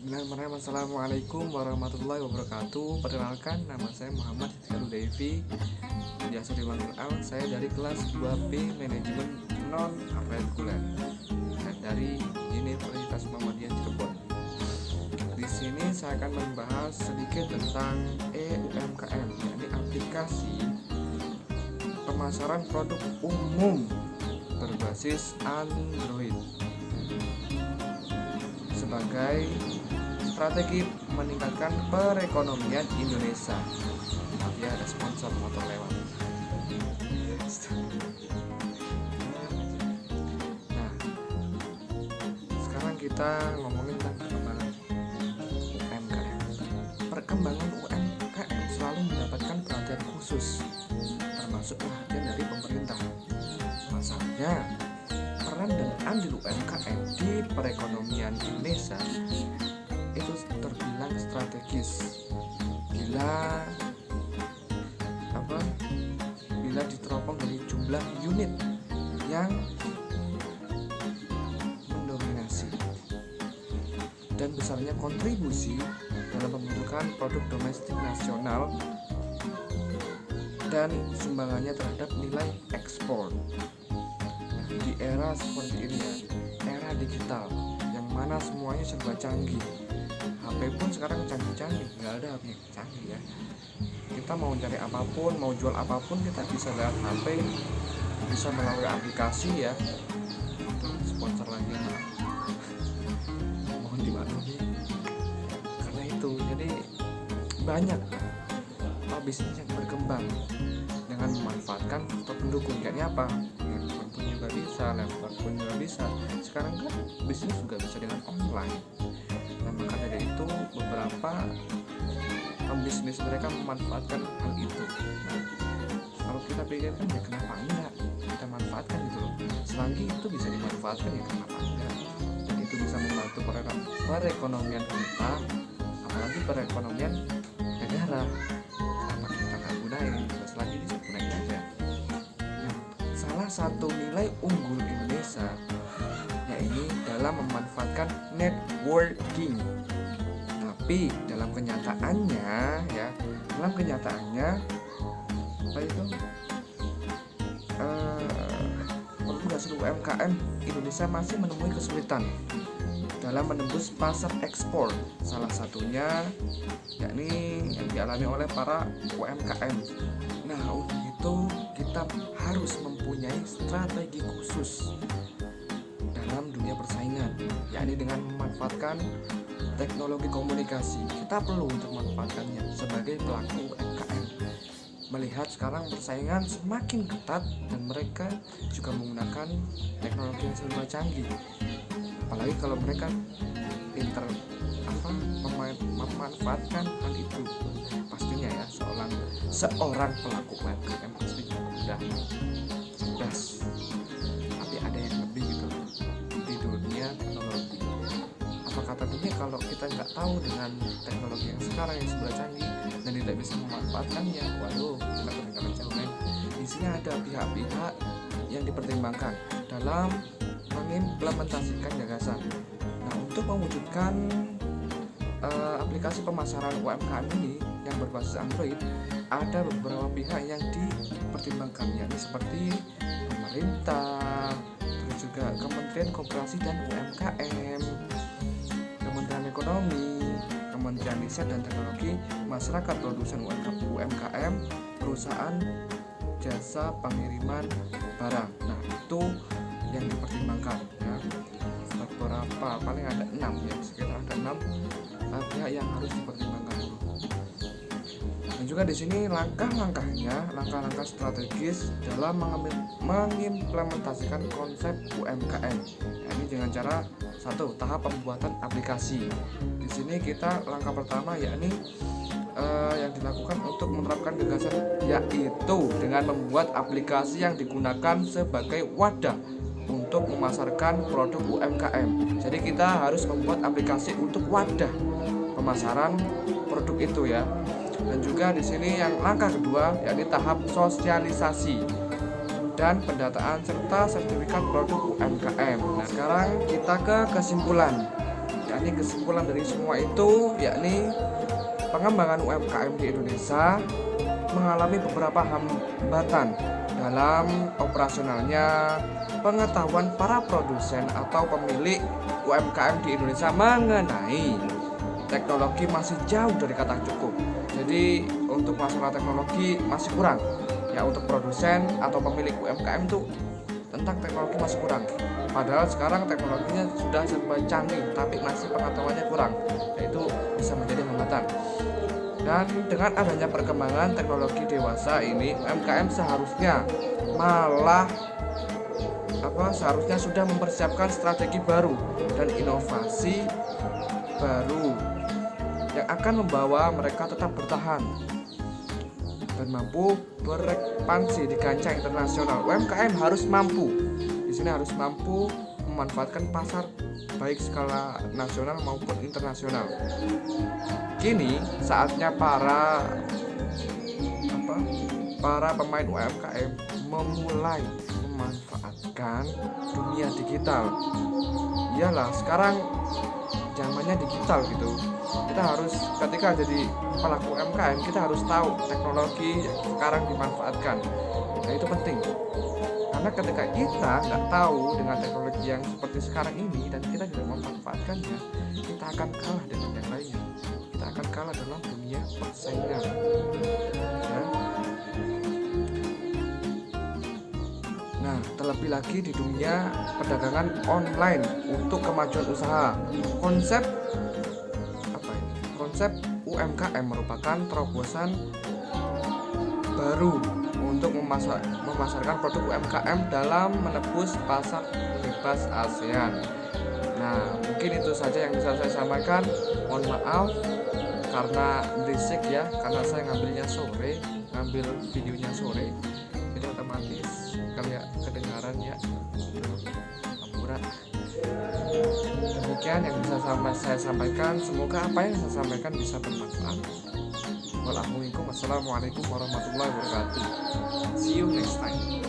Bismillahirrahmanirrahim. Assalamualaikum warahmatullahi wabarakatuh. Perkenalkan, nama saya Muhammad Hidayatullah Devi, biasa dipanggil Al. Saya dari kelas 2B Manajemen Non Reguler dari Universitas Muhammadiyah Cirebon. Di sini saya akan membahas sedikit tentang UMKM, yakni aplikasi pemasaran produk umum berbasis Android sebagai strategi meningkatkan perekonomian Indonesia. Tapi ada sponsor motor lewat. Nah, sekarang kita ngomongin tentang perkembangan UMKM. Perkembangan UMKM selalu mendapatkan perhatian khusus, termasuk perhatian dari pemerintah. Masalahnya, peran dan andil UMKM di perekonomian Indonesia itu terbilang strategis bila diteropong dari jumlah unit yang mendominasi dan besarnya kontribusi dalam pembentukan produk domestik nasional dan sumbangannya terhadap nilai ekspor. Di era seperti ini ya, era digital yang mana semuanya serba canggih. HP pun sekarang canggih-canggih, nggak ada HP yang canggih ya. Kita mau cari apapun, mau jual apapun, kita bisa lewat HP, bisa melalui aplikasi ya. Sponsor lagi ya, mohon dimaklumi. Karena itu, jadi banyak bisnis yang berkembang dengan memanfaatkan faktor pendukung. Yakni apa? Handphone pun juga bisa, laptop pun juga bisa. Sekarang kan bisnis juga bisa dengan online. Nah, maka dari itu beberapa pembisnis mereka memanfaatkan hal itu. Nah, kalau kita pikirkan ya kenapa enggak kita manfaatkan gitu loh. Selagi itu bisa dimanfaatkan ya kenapa enggak. Dan itu bisa membantu perekonomian kita, apalagi perekonomian negara. Kenapa kita nggak gunain? Selagi bisa gunain aja. Nah, salah satu nilai unggul Indonesia yaitu dalam memanfaatkan networking. Tapi dalam kenyataannya apa itu produksi UMKM Indonesia masih menemui kesulitan dalam menembus pasar ekspor. Salah satunya yakni yang dialami oleh para UMKM. Nah, untuk itu kita harus mempunyai strategi khusus dalam dunia persaingan, yakni dengan memanfaatkan teknologi komunikasi. Kita perlu untuk memanfaatkannya sebagai pelaku UMKM. Melihat sekarang persaingan semakin ketat dan mereka juga menggunakan teknologi yang serba canggih. Apalagi kalau mereka pinter memanfaatkan hal itu, pastinya ya seorang pelaku UMKM pasti sudah cerdas. Tapi ada yang lebih gitu di dunia teknologi. Apa kata dunia kalau kita nggak tahu dengan teknologi yang sekarang yang sebelah canggih dan tidak bisa memanfaatkannya, waduh, kita ketinggalan jauh men. Di sini ada pihak-pihak yang dipertimbangkan dalam mengimplementasikan gagasan. Nah, untuk mewujudkan aplikasi pemasaran UMKM ini yang berbasis Android, ada beberapa pihak yang dipertimbangkan, yakni seperti pemerintah, terus juga Kementerian Koperasi dan UMKM, Kementerian Ekonomi, Kementerian Riset dan Teknologi, masyarakat produsen UMKM, perusahaan jasa pengiriman barang. Nah, itu yang dipertimbangkan ya. Beberapa, paling ada 6 ya, sekitar ada 6 pihak yang harus dipertimbangkan dulu. Dan juga di sini langkah-langkah strategis dalam mengimplementasikan konsep UMKM. Ini dengan cara tahap pembuatan aplikasi. Di sini kita langkah pertama yakni yang dilakukan untuk menerapkan gagasan yaitu dengan membuat aplikasi yang digunakan sebagai wadah untuk memasarkan produk UMKM. Jadi kita harus membuat aplikasi untuk wadah pemasaran produk itu ya. Dan juga di sini yang langkah kedua yakni tahap sosialisasi dan pendataan serta sertifikat produk UMKM. Nah, sekarang kita ke kesimpulan. yakni kesimpulan dari semua itu yakni pengembangan UMKM di Indonesia mengalami beberapa hambatan dalam operasionalnya. Pengetahuan para produsen atau pemilik UMKM di Indonesia mengenai teknologi masih jauh dari kata cukup. Jadi untuk masalah teknologi masih kurang. Ya, untuk produsen atau pemilik UMKM itu tentang teknologi masih kurang. Padahal sekarang teknologinya sudah serba canggih, tapi masih pengetahuannya kurang. Yaitu bisa menjadi hambatan. Dan dengan adanya perkembangan teknologi dewasa ini, UMKM seharusnya sudah mempersiapkan strategi baru dan inovasi baru yang akan membawa mereka tetap bertahan dan mampu berekspansi di kancah internasional. UMKM harus mampu, di sini harus mampu memanfaatkan pasar baik skala nasional maupun internasional. Kini saatnya para pemain UMKM memulai memanfaatkan dunia digital. Iyalah, sekarang zamannya digital gitu. Kita harus, ketika jadi pelaku UMKM, kita harus tahu teknologi yang sekarang dimanfaatkan. Nah, itu penting. Karena ketika kita nggak tahu dengan teknologi yang seperti sekarang ini dan kita tidak memanfaatkannya, kita akan kalah dengan yang lainnya. Kita akan kalah dalam dunia persaingan. Ya. Nah, terlebih lagi di dunia perdagangan online untuk kemajuan usaha. Konsep UMKM merupakan terobosan baru untuk memasarkan produk UMKM dalam menembus pasar bebas ASEAN. Nah, mungkin itu saja yang bisa saya sampaikan. Mohon maaf karena berisik ya, karena saya ngambil videonya sore, jadi otomatis kayak kedengaran ya amburat. Demikian yang bisa saya sampaikan. Semoga apa yang saya sampaikan bisa bermanfaat. Wassalamualaikum warahmatullahi wabarakatuh. See you next time.